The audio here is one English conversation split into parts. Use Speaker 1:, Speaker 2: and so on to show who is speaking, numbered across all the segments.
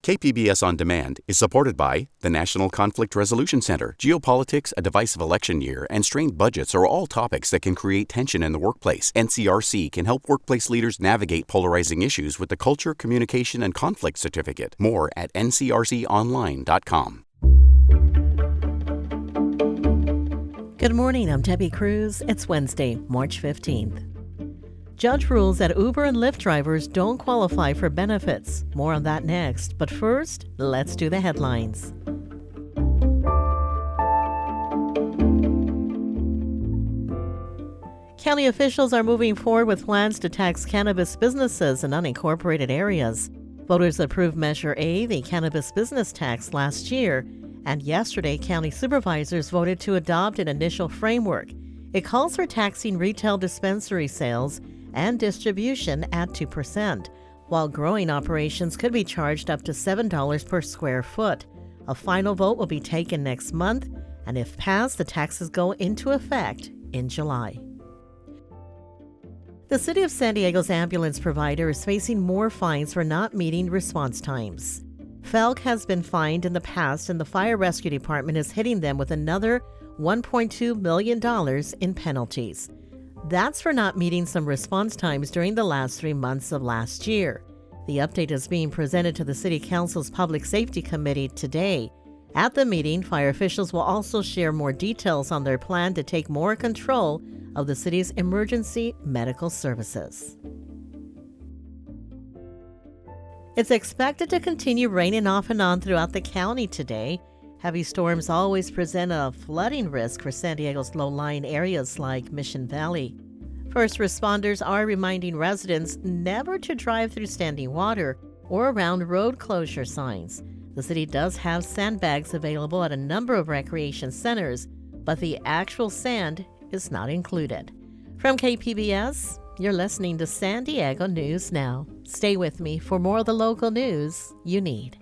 Speaker 1: KPBS On Demand is supported by the National Conflict Resolution Center. Geopolitics, a divisive election year, and strained budgets are all topics that can create tension in the workplace. NCRC can help workplace leaders navigate polarizing issues with the Culture, Communication, and Conflict Certificate. More at ncrconline.com.
Speaker 2: Good morning, I'm Debbie Cruz. It's Wednesday, March 15th. Judge rules that Uber and Lyft drivers don't qualify for benefits. More on that next. But first, let's do the headlines. County officials are moving forward with plans to tax cannabis businesses in unincorporated areas. Voters approved Measure A, the cannabis business tax, last year, and yesterday county supervisors voted to adopt an initial framework. It calls for taxing retail dispensary sales and distribution at 2%, while growing operations could be charged up to $7 per square foot. A final vote will be taken next month, and if passed, the taxes go into effect in July. The City of San Diego's ambulance provider is facing more fines for not meeting response times. Felk has been fined in the past, and the Fire Rescue Department is hitting them with another $1.2 million in penalties. That's for not meeting some response times during the last 3 months of last year. The update is being presented to the City Council's Public Safety Committee today. At the meeting, fire officials will also share more details on their plan to take more control of the city's emergency medical services. It's expected to continue raining off and on throughout the county today. Heavy storms always present a flooding risk for San Diego's low-lying areas like Mission Valley. First responders are reminding residents never to drive through standing water or around road closure signs. The city does have sandbags available at a number of recreation centers, but the actual sand is not included. From KPBS, you're listening to San Diego News Now. Stay with me for more of the local news you need.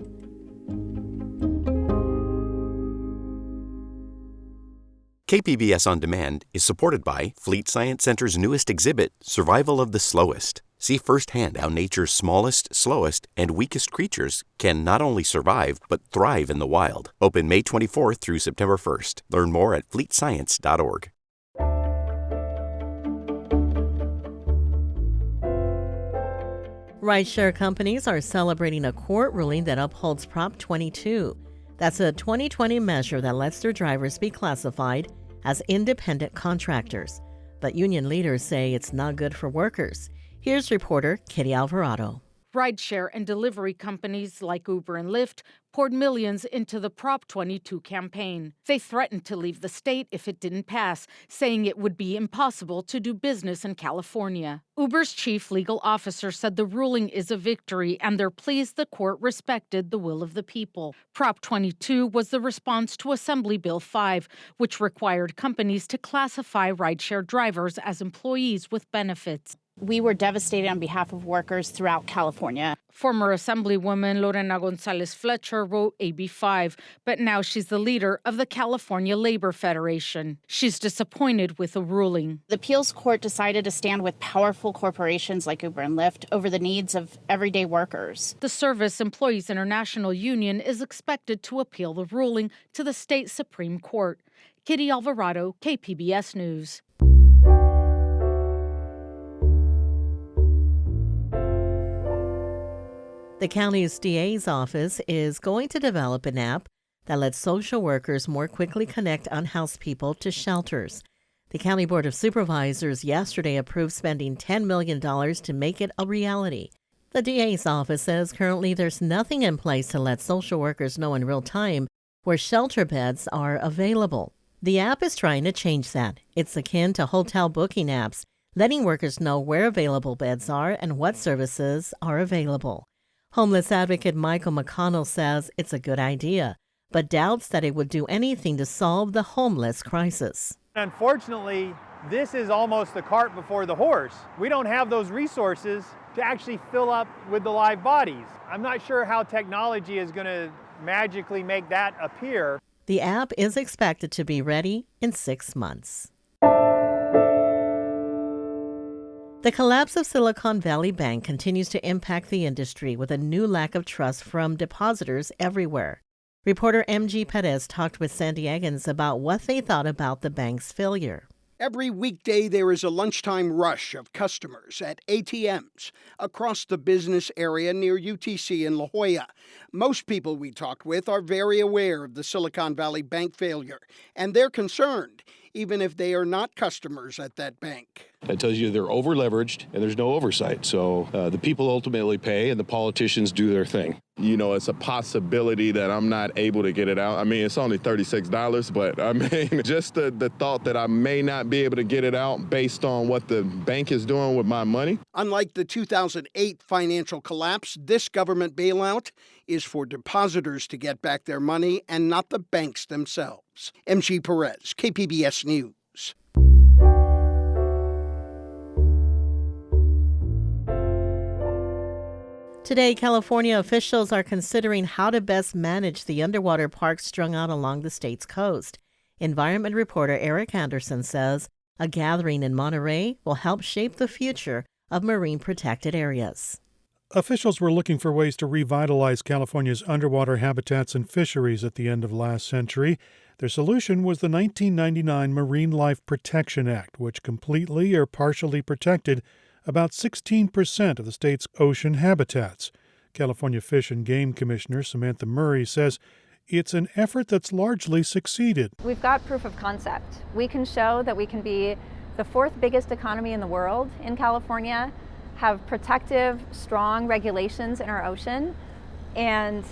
Speaker 1: KPBS On Demand is supported by Fleet Science Center's newest exhibit, Survival of the Slowest. See firsthand how nature's smallest, slowest, and weakest creatures can not only survive, but thrive in the wild. Open May 24th through September 1st. Learn more at fleetscience.org.
Speaker 2: Rideshare companies are celebrating a court ruling that upholds Prop 22. That's a 2020 measure that lets their drivers be classified as independent contractors. But union leaders say it's not good for workers. Here's reporter Kitty Alvarado.
Speaker 3: Rideshare and delivery companies like Uber and Lyft poured millions into the Prop 22 campaign. They threatened to leave the state if it didn't pass, saying it would be impossible to do business in California. Uber's chief legal officer said the ruling is a victory and they're pleased the court respected the will of the people. Prop 22 was the response to Assembly Bill 5, which required companies to classify rideshare drivers as employees with benefits.
Speaker 4: We were devastated on behalf of workers throughout California.
Speaker 3: Former Assemblywoman Lorena Gonzalez Fletcher wrote AB 5, but now she's the leader of the California Labor Federation. She's disappointed with the ruling.
Speaker 4: The appeals court decided to stand with powerful corporations like Uber and Lyft over the needs of everyday workers.
Speaker 3: The Service Employees International Union is expected to appeal the ruling to the state Supreme Court. Kitty Alvarado, KPBS News.
Speaker 2: The county's DA's office is going to develop an app that lets social workers more quickly connect unhoused people to shelters. The County Board of Supervisors yesterday approved spending $10 million to make it a reality. The DA's office says currently there's nothing in place to let social workers know in real time where shelter beds are available. The app is trying to change that. It's akin to hotel booking apps, letting workers know where available beds are and what services are available. Homeless advocate Michael McConnell says it's a good idea, but doubts that it would do anything to solve the homeless crisis.
Speaker 5: Unfortunately, this is almost the cart before the horse. We don't have those resources to actually fill up with the live bodies. I'm not sure how technology is going to magically make that appear.
Speaker 2: The app is expected to be ready in 6 months. The collapse of Silicon Valley Bank continues to impact the industry with a new lack of trust from depositors everywhere. Reporter MG Perez talked with San Diegans about what they thought about the bank's failure.
Speaker 6: Every weekday, there is a lunchtime rush of customers at ATMs across the business area near UTC in La Jolla. Most people we talked with are very aware of the Silicon Valley Bank failure, and they're concerned, even if they are not customers at that bank.
Speaker 7: That tells you they're over-leveraged and there's no oversight. So the people ultimately pay and the politicians do their thing.
Speaker 8: You know, it's a possibility that I'm not able to get it out. I mean, it's only $36, but I mean, just the thought that I may not be able to get it out based on what the bank is doing with my money.
Speaker 6: Unlike the 2008 financial collapse, this government bailout is for depositors to get back their money and not the banks themselves. MG Perez, KPBS News.
Speaker 2: Today, California officials are considering how to best manage the underwater parks strung out along the state's coast. Environment reporter Eric Anderson says a gathering in Monterey will help shape the future of marine protected areas.
Speaker 9: Officials were looking for ways to revitalize California's underwater habitats and fisheries at the end of last century. Their solution was the 1999 Marine Life Protection Act, which completely or partially protected about 16% of the state's ocean habitats. California Fish and Game Commissioner Samantha Murray says it's an effort that's largely succeeded.
Speaker 10: We've got proof of concept. We can show that we can be the fourth biggest economy in the world in California, have protective, strong regulations in our ocean, and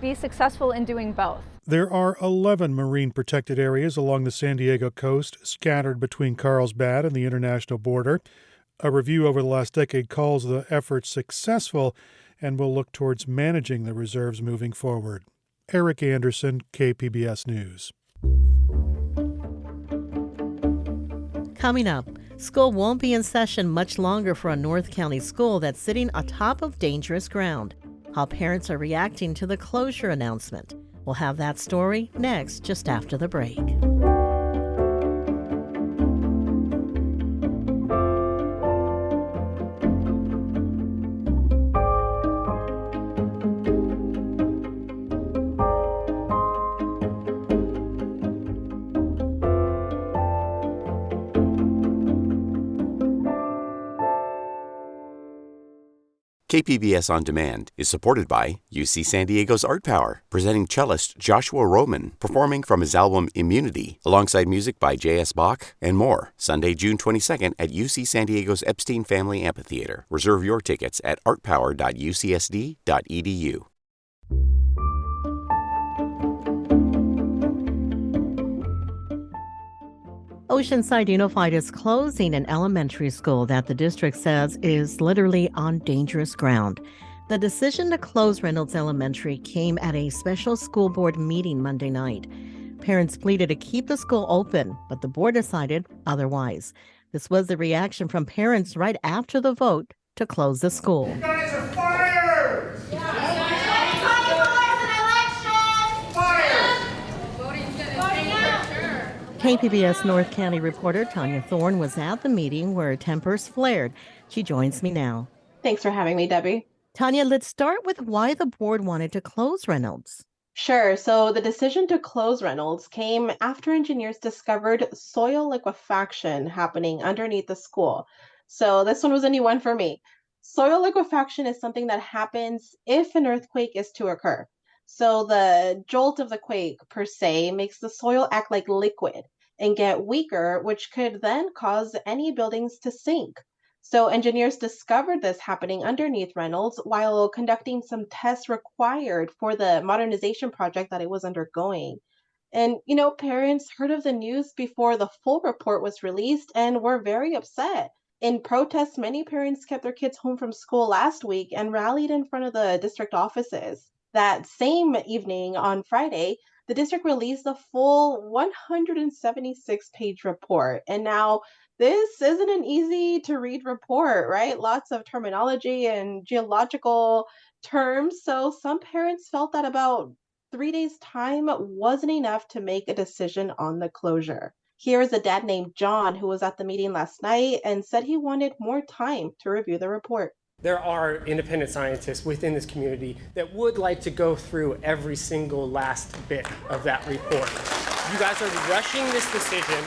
Speaker 10: be successful in doing both.
Speaker 9: There are 11 marine protected areas along the San Diego coast, scattered between Carlsbad and the international border. A review over the last decade calls the effort successful and will look towards managing the reserves moving forward. Eric Anderson, KPBS News.
Speaker 2: Coming up, school won't be in session much longer for a North County school that's sitting atop of dangerous ground. How parents are reacting to the closure announcement. We'll have that story next, just after the break.
Speaker 1: KPBS On Demand is supported by UC San Diego's Art Power, presenting cellist Joshua Roman, performing from his album Immunity, alongside music by J.S. Bach and more. Sunday, June 22nd at UC San Diego's Epstein Family Amphitheater. Reserve your tickets at artpower.ucsd.edu.
Speaker 2: Oceanside Unified is closing an elementary school that the district says is literally on dangerous ground. The decision to close Reynolds Elementary came at a special school board meeting Monday night. Parents pleaded to keep the school open, but the board decided otherwise. This was the reaction from parents right after the vote to close the school.
Speaker 11: You guys are fired!
Speaker 2: KPBS North County reporter Tanya Thorne was at the meeting where tempers flared. She joins me now.
Speaker 12: Thanks for having me, Debbie.
Speaker 2: Tanya, let's start with why the board wanted to close Reynolds.
Speaker 12: Sure. So the decision to close Reynolds came after engineers discovered soil liquefaction happening underneath the school. So this one was a new one for me. Soil liquefaction is something that happens if an earthquake is to occur. So the jolt of the quake per se makes the soil act like liquid and get weaker, which could then cause any buildings to sink. So engineers discovered this happening underneath Reynolds while conducting some tests required for the modernization project that it was undergoing. And, parents heard of the news before the full report was released and were very upset. In protest, many parents kept their kids home from school last week and rallied in front of the district offices. That same evening on Friday, the district released the full 176-page report. And now this isn't an easy to read report, right? Lots of terminology and geological terms. So some parents felt that about 3 days' time wasn't enough to make a decision on the closure. Here is a dad named John who was at the meeting last night and said he wanted more time to review the report.
Speaker 13: There are independent scientists within this community that would like to go through every single last bit of that report. You guys are rushing this decision.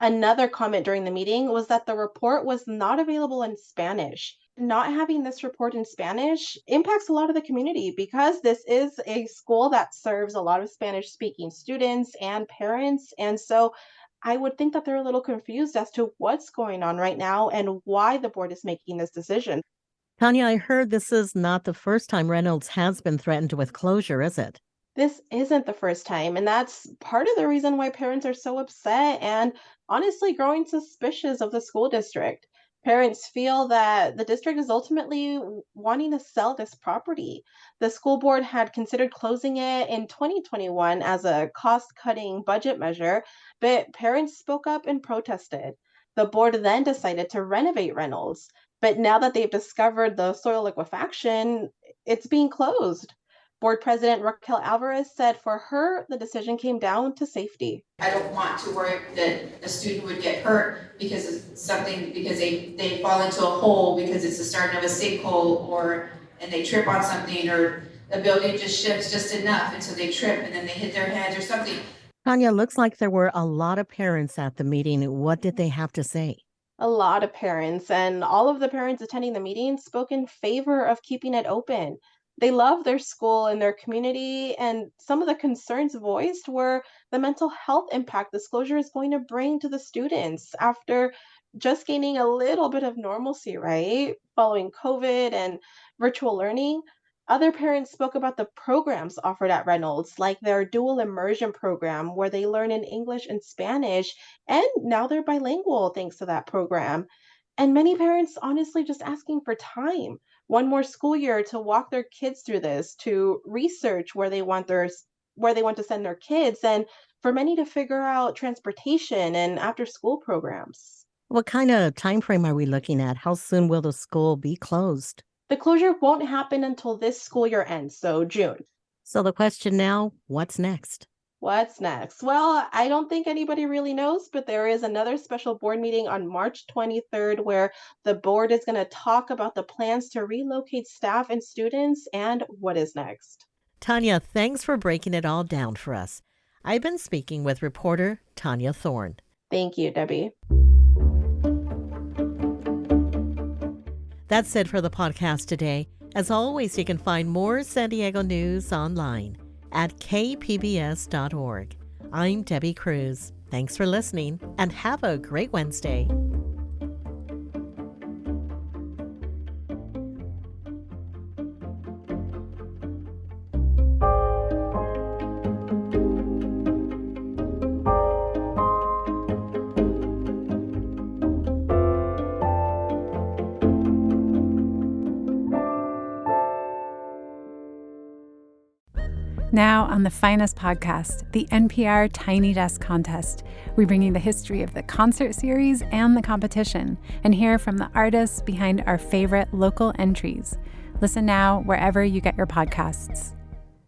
Speaker 12: Another comment during the meeting was that the report was not available in Spanish. Not having this report in Spanish impacts a lot of the community because this is a school that serves a lot of Spanish-speaking students and parents. And so I would think that they're a little confused as to what's going on right now and why the board is making this decision.
Speaker 2: Tanya, I heard this is not the first time Reynolds has been threatened with closure, is it?
Speaker 12: This isn't the first time, and that's part of the reason why parents are so upset and honestly growing suspicious of the school district. Parents feel that the district is ultimately wanting to sell this property. The school board had considered closing it in 2021 as a cost-cutting budget measure, but parents spoke up and protested. The board then decided to renovate Reynolds, but now that they've discovered the soil liquefaction, it's being closed. Board President Raquel Alvarez said for her, the decision came down to safety.
Speaker 14: I don't want to worry that a student would get hurt because of something, because they fall into a hole because it's the start of a sinkhole, and they trip on something, or the building just shifts just enough and so they trip and then they hit their heads or something.
Speaker 2: Tanya, looks like there were a lot of parents at the meeting. What did they have to say?
Speaker 12: A lot of parents, and all of the parents attending the meeting spoke in favor of keeping it open. They love their school and their community, and some of the concerns voiced were the mental health impact this closure is going to bring to the students after just gaining a little bit of normalcy, right? Following COVID and virtual learning. Other parents spoke about the programs offered at Reynolds, like their dual immersion program, where they learn in English and Spanish, and now they're bilingual thanks to that program. And many parents honestly just asking for time, one more school year to walk their kids through this, to research where they want to send their kids, and for many to figure out transportation and after school programs.
Speaker 2: What kind of time frame are we looking at? How soon will the school be closed?
Speaker 12: The closure won't happen until this school year ends, so June.
Speaker 2: So the question now, what's next?
Speaker 12: What's next? Well, I don't think anybody really knows, but there is another special board meeting on March 23rd where the board is going to talk about the plans to relocate staff and students and what is next.
Speaker 2: Tanya, thanks for breaking it all down for us. I've been speaking with reporter Tanya Thorne.
Speaker 12: Thank you, Debbie.
Speaker 2: That's it for the podcast today. As always, you can find more San Diego news online at kpbs.org. I'm Debbie Cruz. Thanks for listening and have a great Wednesday.
Speaker 15: Now on the finest podcast, the NPR Tiny Desk Contest, we bring you the history of the concert series and the competition and hear from the artists behind our favorite local entries. Listen now wherever you get your podcasts.